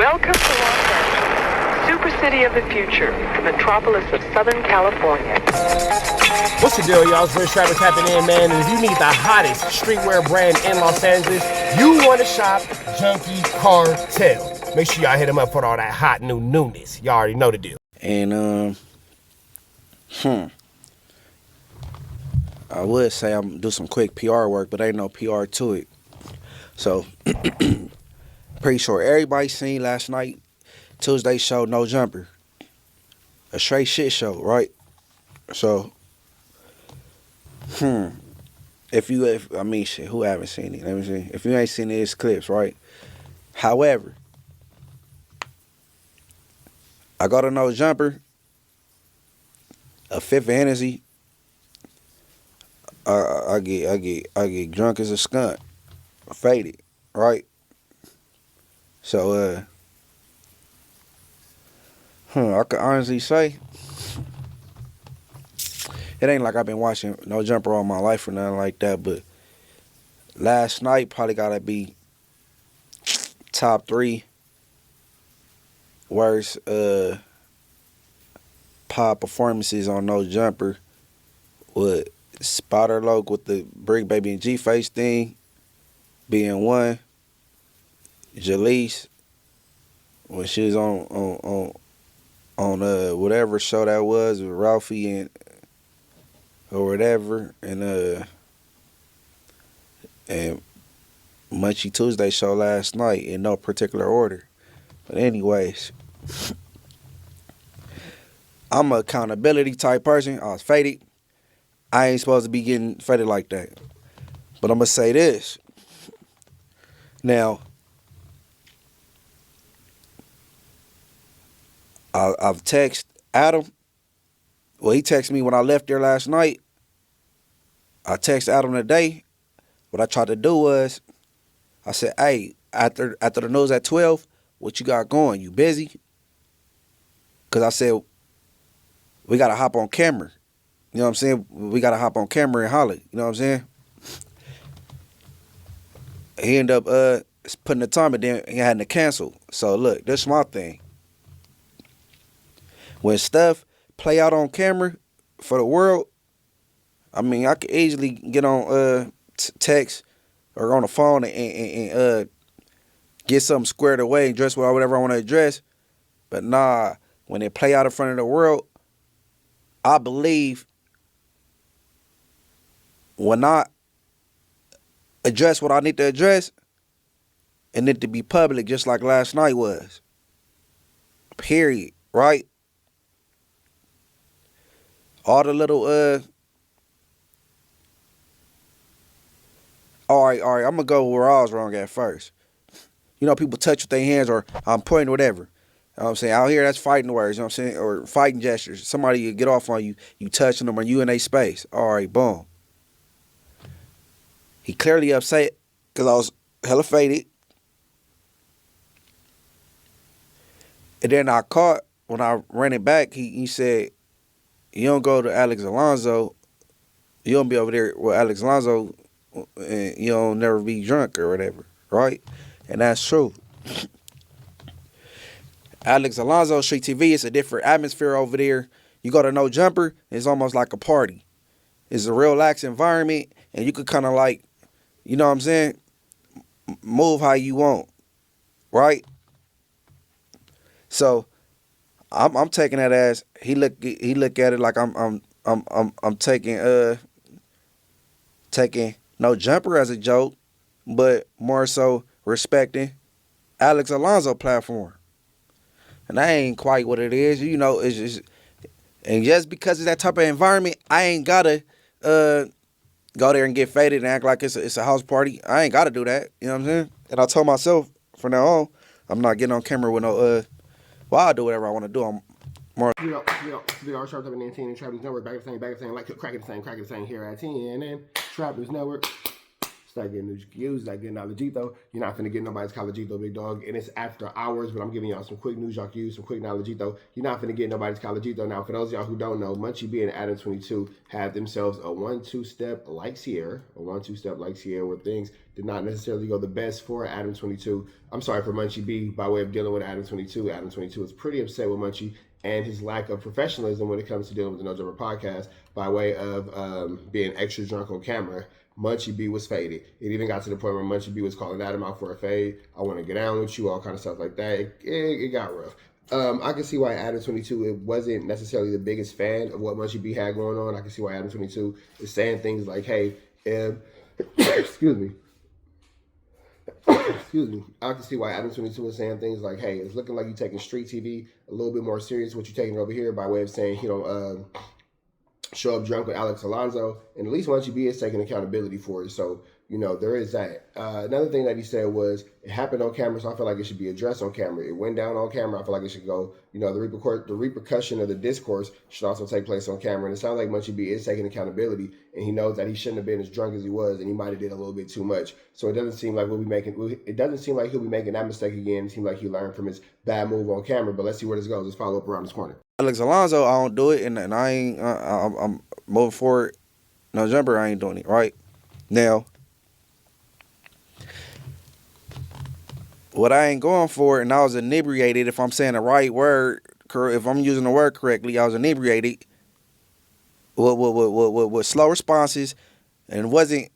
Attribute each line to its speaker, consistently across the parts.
Speaker 1: Welcome to Los Angeles, super city of the future, the metropolis of Southern California.
Speaker 2: What's the deal, y'all? It's Rich Travis tapping in, man. And if you need the hottest streetwear brand in Los Angeles, you want to shop Junkie Cartel. Make sure y'all hit them up for all that hot new newness. Y'all already know the deal.
Speaker 3: And I would say I'm do some quick PR work, but ain't no PR to it. So pretty sure everybody seen last night Tuesday show No Jumper, a straight shit show, right? So who haven't seen it? Let me see. If you ain't seen it, it's clips, right? However, I go to No Jumper, a fifth of Hennessy. I get drunk as a skunk, faded, right? So I could honestly say it ain't like I've been watching No Jumper all my life or nothing like that, but last night probably gotta be top 3 worst pop performances on No Jumper with Spotter Loke with the Brick Baby and G-Face thing being one. Jaleese when she was on whatever show that was with Ralphie and or whatever, and Munchie Tuesday show last night in no particular order. But anyways, I'm an accountability type person. I was faded. I ain't supposed to be getting faded like that. But I'm gonna say this. Now, I've texted Adam. Well, he texted me when I left there last night. I texted Adam today. What I tried to do was, I said, hey, after the news at 12, what you got going? You busy? Because I said, we got to hop on camera. You know what I'm saying? We got to hop on camera and holler. You know what I'm saying? He ended up putting the time, and then he had to cancel. So, look, this is my thing. When stuff play out on camera for the world, I mean, I could easily get on text or on the phone and get something squared away and dress whatever I want to address. But nah, when it play out in front of the world, I believe when I address what I need to address, it need to be public just like last night was. Period. Right? All the little all right, I'm gonna go where I was wrong at first. You know, people touch with their hands or I'm pointing whatever. You know what I'm saying? Out here, that's fighting words, you know what I'm saying? Or fighting gestures. Somebody get off on you, you touching them or you in their space. All right, boom. He clearly upset because I was hella faded. And then I caught, when I ran it back, he said, you don't go to Alex Alonso, you don't be over there with Alex Alonso, and you don't never be drunk or whatever, right? And that's true. Alex Alonso Street TV, it's a different atmosphere over there. You go to No Jumper, it's almost like a party. It's a relaxed environment, and you could kind of like, you know what I'm saying, move how you want, right? So I'm taking that as he look at it like I'm taking No Jumper as a joke, but more so respecting Alex Alonso platform. And that ain't quite what it is. You know, it's just, and just because it's that type of environment, I ain't gotta go there and get faded and act like it's a house party. I ain't gotta do that. You know what I'm saying? And I told myself from now on, I'm not getting on camera with no well, I'll do whatever I want to do. I'm more.
Speaker 2: We are Sharp Up and 10 and Trappers Network. Back at the same, like cracking the same here at 10. And then Trappers Network. Start getting new cues, start getting knowledgeito. You're not finna get nobody's collagito, big dog. And it's after hours, but I'm giving y'all some quick news y'all can use, some quick knowledgeito. You're not finna get nobody's collagito. Now, for those of y'all who don't know, Munchie B and Adam 22 had themselves a 1-2 step like Sierra, where things did not necessarily go the best for Adam 22. I'm sorry for Munchie B by way of dealing with Adam 22. Adam 22 was pretty upset with Munchie and his lack of professionalism when it comes to dealing with the No Jumper podcast by way of being extra drunk on camera. Munchie B was faded. It even got to the point where Munchie B was calling Adam out for a fade. I want to get down with you, all kind of stuff like that. It got rough. I can see why Adam 22 it wasn't necessarily the biggest fan of what Munchie B had going on. I can see why Adam 22 is saying things like, hey, excuse me. Excuse me. I can see why Adam 22 was saying things like, hey, it's looking like you're taking street TV a little bit more serious what you're taking over here by way of saying, show up drunk with Alex Alonso, and at least Munchie B is taking accountability for it. So, there is that. Another thing that he said was, it happened on camera, so I feel like it should be addressed on camera. It went down on camera. I feel like it should go, the repercussion of the discourse should also take place on camera. And it sounds like Munchie B is taking accountability, and he knows that he shouldn't have been as drunk as he was, and he might have did a little bit too much. So it doesn't seem like he'll be making that mistake again. It seems like he learned from his bad move on camera, but let's see where this goes. Let's follow up around this corner.
Speaker 3: Alex Alonso, I don't do it, and I ain't. I'm moving forward. No jumper, I ain't doing it. Right now, what I ain't going for, and I was inebriated. If I'm saying the right word, if I'm using the word correctly, I was inebriated with slow responses, and wasn't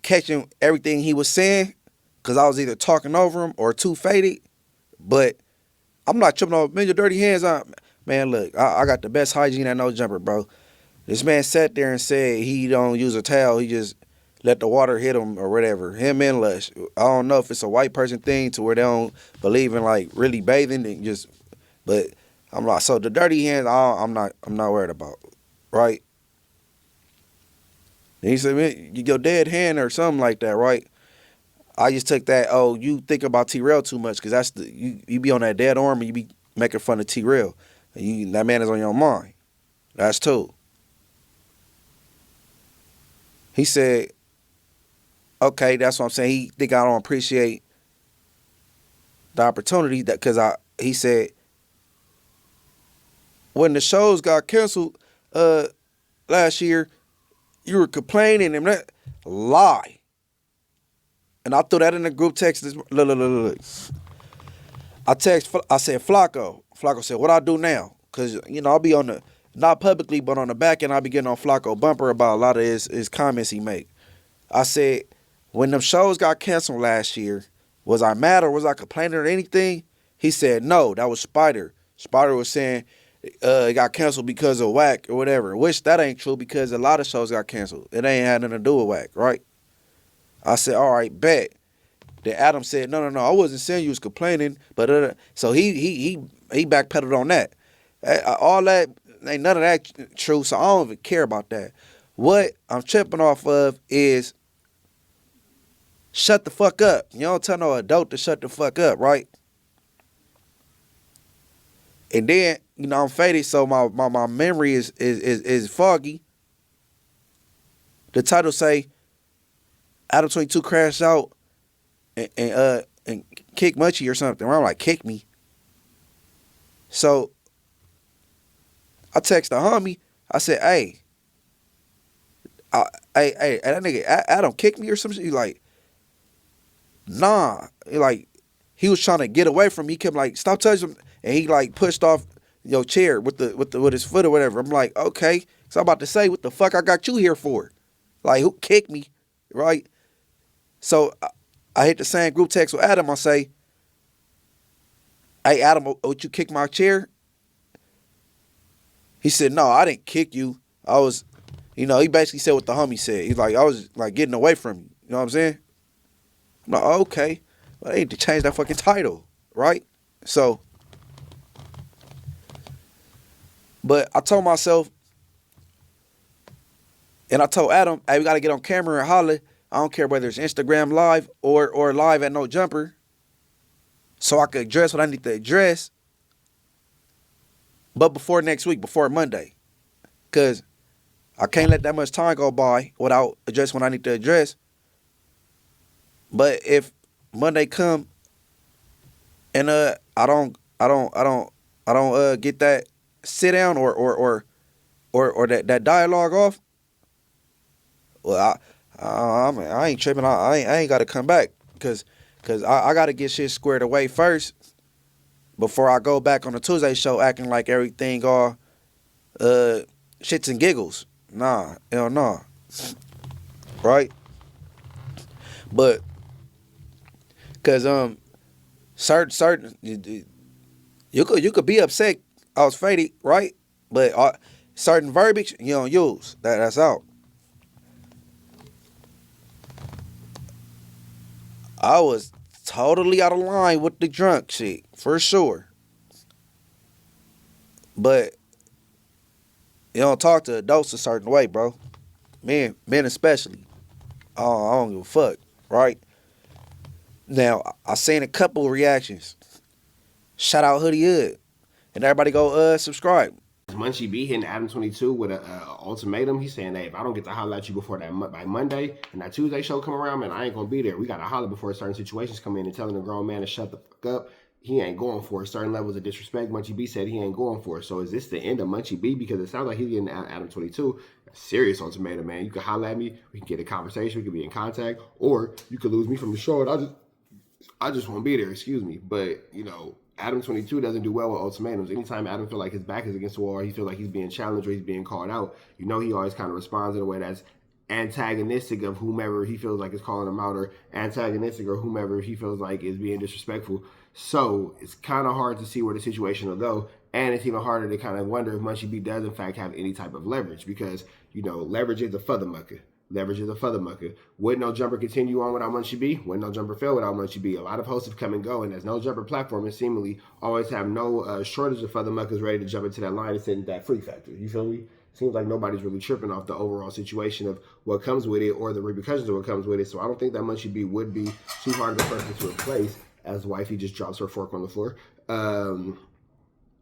Speaker 3: catching everything he was saying because I was either talking over him or too faded. But I'm not tripping over, man, your dirty hands on. Man, look, I got the best hygiene at No Jumper, bro. This man sat there and said he don't use a towel. He just let the water hit him or whatever. Him and Lush. I don't know if it's a white person thing to where they don't believe in like really bathing and just. But I'm like, so the dirty hands, I'm not worried about, right? And he said, man, your dead hand or something like that, right? I just took that. Oh, you think about T-Rail too much because that's you be on that dead arm and you be making fun of T-Rail. That man is on your mind. That's two. He said, okay, that's what I'm saying. He think I don't appreciate the opportunity that because he said when the shows got canceled last year, you were complaining and that lie. And I threw that in the group text. Look. I said, Flacco. Flacco said, what I do now? Because, I'll be on the, not publicly, but on the back end, I'll be getting on Flacco bumper about a lot of his comments he make. I said, when them shows got canceled last year, was I mad or was I complaining or anything? He said, no, that was Spider. Spider was saying it got canceled because of whack or whatever, which that ain't true because a lot of shows got canceled. It ain't had nothing to do with whack, right? I said, all right, bet. Then Adam said, no, I wasn't saying you was complaining, but so he backpedaled on that. All that ain't none of that true, so I don't even care about that. What I'm tripping off of is shut the fuck up. You don't tell no adult to shut the fuck up, right? And then I'm faded, so my memory is foggy. The title say Adam 22 crashed out and kick Munchie or something. I'm like, kick me. So I text the homie. I said, hey, that nigga Adam kicked me or something. He's like, nah. He was trying to get away from me. He kept like, stop touching him, and he like pushed off your chair with his foot or whatever. I'm like, okay. So I'm about to say, what the fuck I got you here for? Like, who kicked me, right? So I hit the same group text with Adam. I say, hey, Adam, would you kick my chair? He said, no, I didn't kick you. I was, he basically said what the homie said. He's like, I was like getting away from you. You know what I'm saying? I'm like, oh, okay. Well, they need to change that fucking title, right? So, but I told myself, and I told Adam, hey, we got to get on camera and holler. I don't care whether it's Instagram live or live at No Jumper, so I could address what I need to address. But before next week, before Monday, because I can't let that much time go by without addressing what I need to address. But if Monday come and I don't get that sit down or that dialogue off, well, I ain't tripping. I ain't got to come back because I got to get shit squared away first before I go back on the Tuesday show acting like everything all shits and giggles. Nah, hell no. Right? But cause certain you could be upset I was faded, right? But certain verbiage you don't use. That's out. I was totally out of line with the drunk shit, for sure. But you don't talk to adults a certain way, bro. Men especially. I don't give a fuck, right? Now, I seen a couple of reactions. Shout out Hoodie Hood. And everybody go subscribe.
Speaker 2: Munchie B hitting Adam 22 with an ultimatum. He's saying, hey, if I don't get to holler at you before that by Monday and that Tuesday show come around, man, I ain't gonna be there. We gotta holler before certain situations come in, and telling a grown man to shut the fuck up. He ain't going for it. Certain levels of disrespect, Munchie B said he ain't going for it. So is this the end of Munchie B? Because it sounds like he's getting Adam 22 a serious ultimatum, man. You can holler at me, we can get a conversation, we can be in contact, or you could lose me from the show and I just won't be there, excuse me. But, you know, Adam 22 doesn't do well with ultimatums. Anytime Adam feel like his back is against the wall, or he feel like he's being challenged or he's being called out, you know he always kind of responds in a way that's antagonistic of whomever he feels like is calling him out, or antagonistic or whomever he feels like is being disrespectful. So it's kind of hard to see where the situation will go. And it's even harder to kind of wonder if Munchie B does in fact have any type of leverage, because, you know, leverage is a furthermucker. Leverage is a furthermucker. Would No Jumper continue on without Munchie B? Would No Jumper fail without Munchie B? A lot of hosts have come and go, and there's No Jumper platform and seemingly always have no shortage of furthermuckers ready to jump into that line and sit in that free factor. You feel me? Seems like nobody's really tripping off the overall situation of what comes with it or the repercussions of what comes with it. So I don't think that Munchie B would be too hard of a person to replace, as wifey just drops her fork on the floor.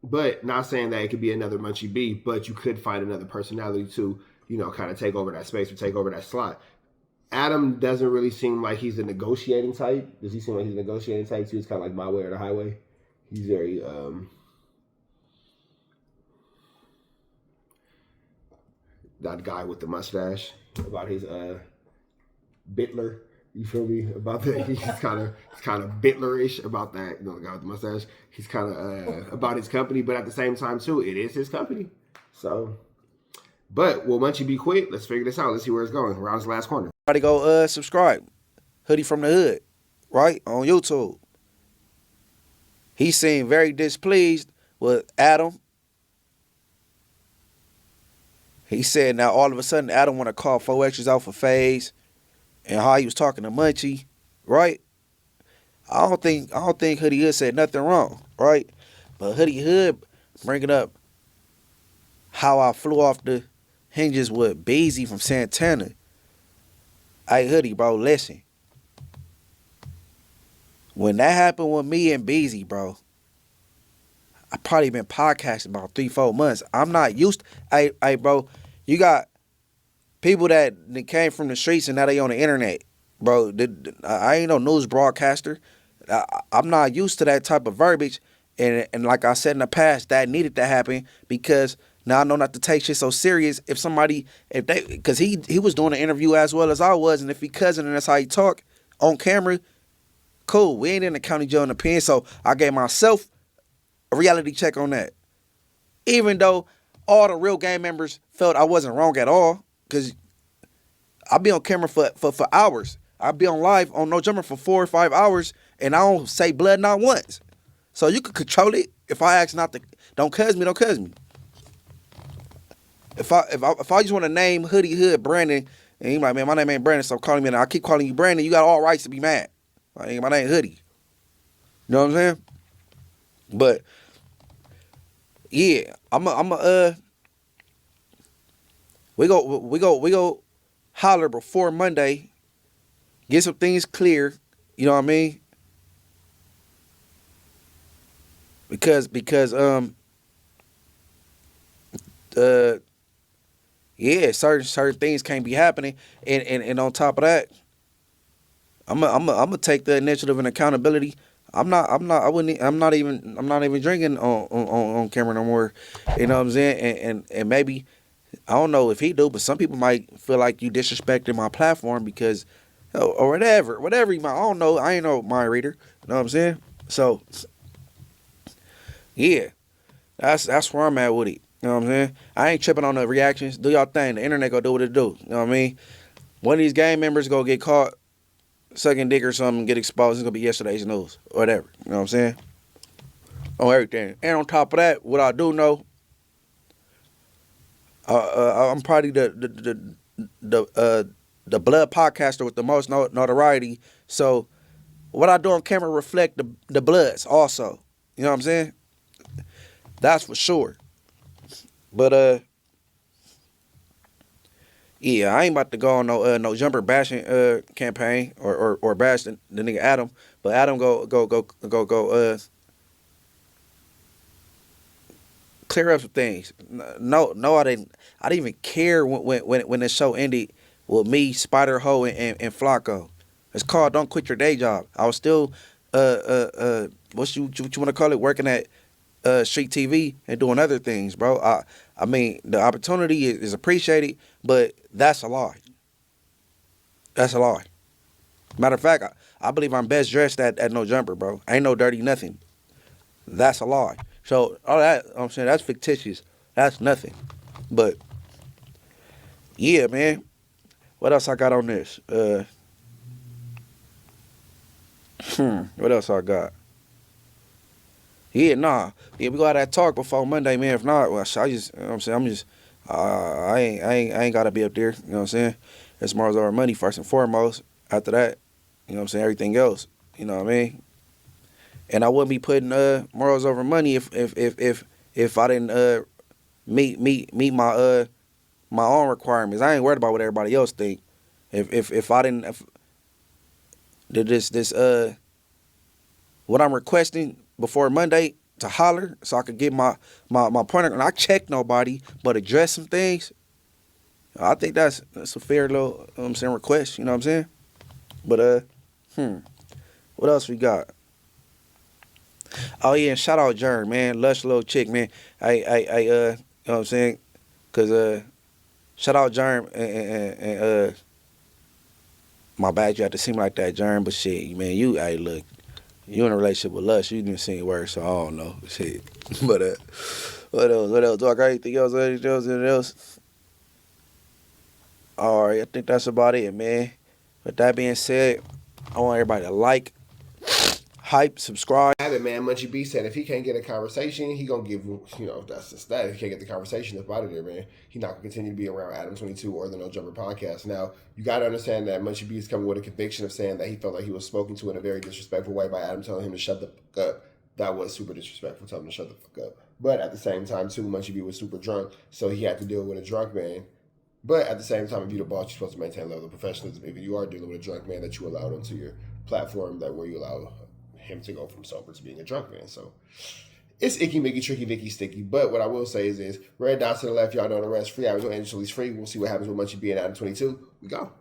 Speaker 2: But not saying that it could be another Munchie B, but you could find another personality to, you know, kind of take over that space or take over that slot. Adam doesn't really seem like he's a negotiating type. Does he seem like he's a negotiating type too? It's kind of like my way or the highway. He's very that guy with the mustache about his Bitler. You feel me? About that, he's kind of Bitlerish about that. You know, the guy with the mustache. He's kind of about his company, but at the same time too, it is his company. So, but will Munchie B quit? Let's figure this out. Let's see where it's going. Around his last corner.
Speaker 3: Everybody go subscribe. Hoodie from the Hood, right, on YouTube. He seemed very displeased with Adam. He said now all of a sudden Adam want to call 4X's out for FaZe, and how he was talking to Munchie, right? I don't think Hoodie Hood said nothing wrong, right? But Hoodie Hood bringing up how I flew off the hinges with Beezy from Santana. Hey, Hoodie, bro, listen. When that happened with me and Beezy, bro, I probably been podcasting about 3-4 months. I'm not used to, hey, bro, you got people that came from the streets and now they on the internet. Bro, I ain't no news broadcaster. I'm not used to that type of verbiage. And like I said in the past, that needed to happen because now I know not to take shit so serious. Because he was doing an interview as well as I was, and if he cousin and that's how he talk on camera, cool. We ain't in the county jail in the pen, so I gave myself a reality check on that. Even though all the real gang members felt I wasn't wrong at all, because I'll be on camera for hours. I'll be on live on No Jumper for 4 or 5 hours, and I don't say blood not once. So you could control it. If I ask not to, don't cuz me, don't cuz me. If I just want to name Hoodie Hood Brandon, and you like, man, my name ain't Brandon, so calling me, and I keep calling you Brandon, you got all rights to be mad. My name Hoodie. You know what I'm saying? But yeah, we go holler before Monday, get some things clear. You know what I mean? Because yeah, certain things can't be happening, and on top of that, I'm gonna take the initiative and accountability. I'm not even drinking on camera no more. You know what I'm saying? And maybe I don't know if he do, but some people might feel like you disrespecting my platform because or whatever you might. I don't know. I ain't no mind reader. You know what I'm saying? So yeah, that's where I'm at with it. You know what I'm saying? I ain't tripping on the reactions. Do y'all thing. The internet gonna do what it do. You know what I mean? One of these gang members gonna get caught sucking dick or something, get exposed. It's gonna be yesterday's news or whatever. You know what I'm saying? On everything. And on top of that, what I do know, I'm probably the blood podcaster with the most notoriety. So what I do on camera reflect the bloods also. You know what I'm saying? That's for sure. But yeah, I ain't about to go on no jumper bashing campaign or bash the nigga Adam. But Adam go clear up some things. No, I didn't even care when the show ended with me, Spider Ho, and Flacco. It's called Don't Quit Your Day Job. I was still what you want to call it, working at street TV and doing other things, bro. I mean, the opportunity is appreciated, but that's a lie. That's a lie. Matter of fact, I believe I'm best dressed at No Jumper, bro. Ain't no dirty nothing. That's a lie. So all that, I'm saying, that's fictitious. That's nothing. But yeah, man. What else I got on this? What else I got? Yeah, nah. Yeah, we got that talk before Monday, man. If not, well, I just, you know what I'm saying, I ain't gotta be up there. You know what I'm saying? It's morals over money first and foremost. After that, you know what I'm saying, everything else. You know what I mean? And I wouldn't be putting morals over money if I didn't meet my my own requirements. I ain't worried about what everybody else think. If I didn't what I'm requesting before Monday to holler so I could get my pointer, and I check nobody but address some things. I think that's a fair little request, you know what I'm saying? But what else we got? Oh yeah, and shout out Jern, man. Lush little chick, man. I you know what I'm saying? Cause shout out Jern and my bad, you have to seem like that, Jern, but shit, man, look, you in a relationship with Lush, you didn't see it work, so I don't know. Shit. But what else? Do I got anything else? Anything else? Alright, I think that's about it, man. With that being said, I want everybody to like, hype, subscribe.
Speaker 2: Have it, man. Munchie B said if he can't get a conversation, he gonna give, that's just that. If he can't get the conversation up out of there, man, he not gonna continue to be around Adam 22 or the No Jumper podcast. Now, you gotta understand that Munchie B is coming with a conviction of saying that he felt like he was spoken to in a very disrespectful way by Adam telling him to shut the fuck up. That was super disrespectful, telling him to shut the fuck up. But at the same time, too, Munchie B was super drunk, so he had to deal with a drunk man. But at the same time, if you're the boss, you're supposed to maintain a level of professionalism. If you are dealing with a drunk man that you allowed onto your platform, that where you allow him to go from sober to being a drunk man. So it's icky, mickey, tricky, Vicky, sticky. But what I will say is red dots to the left, y'all know the rest. Free hours on Angel free. We'll see what happens with Munchie B and Adam 22. We go.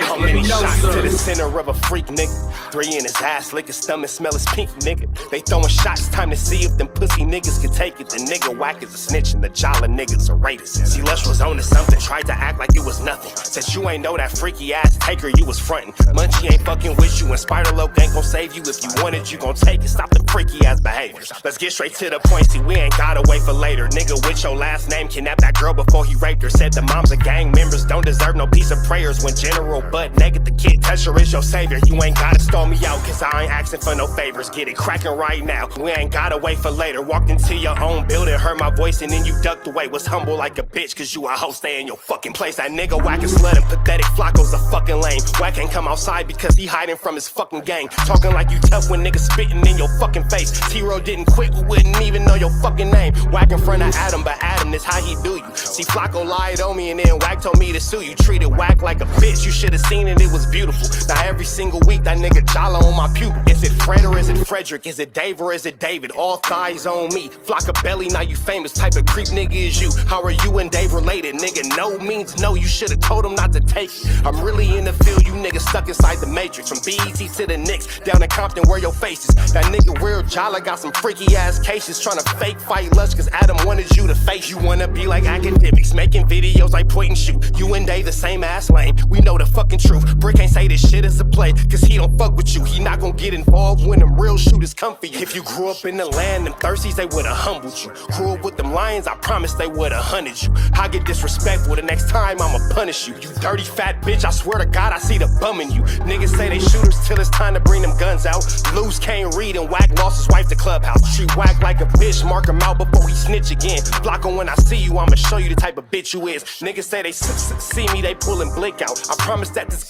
Speaker 4: How many shots to the center of a freak, nigga? 3 in his ass, lick his stomach, smell his pink, nigga. They throwing shots, time to see if them pussy niggas can take it. The nigga whack is a snitch and the jolly niggas are rapists. See, Lush was on to something, tried to act like it was nothing. Said you ain't know that freaky ass taker you was frontin'. Munchie ain't fucking with you and Spider-Loc ain't gon' save you. If you want it, you gon' take it. Stop the freaky ass behaviors. Let's get straight to the point, see we ain't gotta wait for later. Nigga with your last name kidnapped that girl before he raped her. Said the moms of gang members don't deserve no piece of prayers when general butt naked make it the kid. Tesher is your savior. You ain't gotta stall me out, cause I ain't asking for no favors. Get it cracking right now. We ain't gotta wait for later. Walked into your own building, heard my voice, and then you ducked away. Was humble like a bitch, cause you a hoe, stay in your fucking place. That nigga whack and slut and pathetic. Flacco's a fucking lame. Whack ain't come outside because he hiding from his fucking gang. Talking like you tough when niggas spitting in your fucking face. T-Row didn't quit, we wouldn't even know your fucking name. Whack in front of Adam, but Adam is how he do you. See, Flacco lied on me and then Whack told me to sue you. Treated Whack like a bitch, you should've seen it, it was beautiful. Now every single week that nigga jolly on my pupil. Is it Fred or is it Frederick? Is it Dave or is it David? All thighs on me. Flock of belly, now you famous. Type of creep nigga is you. How are you and Dave related? Nigga, no means no. You should've told him not to take it. I'm really in the field, you niggas stuck inside the matrix. From BET to the Knicks, down in Compton where your face is. That nigga real jolly got some freaky ass cases. Tryna fake fight Lush cause Adam wanted you to face. You wanna be like academics, making videos like point and shoot. You and Dave the same ass lane. We know the fucking truth. Brick ain't say this shit is a play, cause he don't fuck with you. He not gon' get involved when them real shooters come for you. If you grew up in the land, them thirsties, they would've humbled you. Grew up with them lions, I promise they would've hunted you. I get disrespectful, the next time I'ma punish you. You dirty fat bitch, I swear to God I see the bum in you. Niggas say they shooters till it's time to bring them guns out. Lose can't read and Whack lost his wife to Clubhouse. Treat Whack like a bitch, mark him out before he snitch again. Flocko, when I see you, I'ma show you the type of bitch you is. Niggas say they see me, they pullin' blick out. I promise that this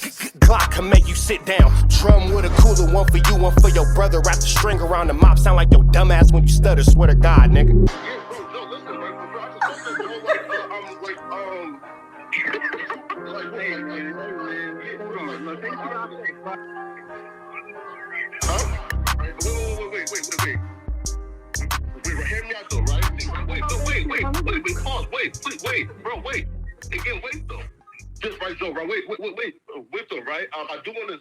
Speaker 4: Glock can make you sit down. Drum with a cooler, one for you, one for your brother. Wrap the string around the mop, sound like your dumb ass when you stutter. Swear to God, nigga.
Speaker 5: Hear me out though, right? Wait, bro, wait. Again, wait though. Just right, Joe, right? Wait though, right? I do want to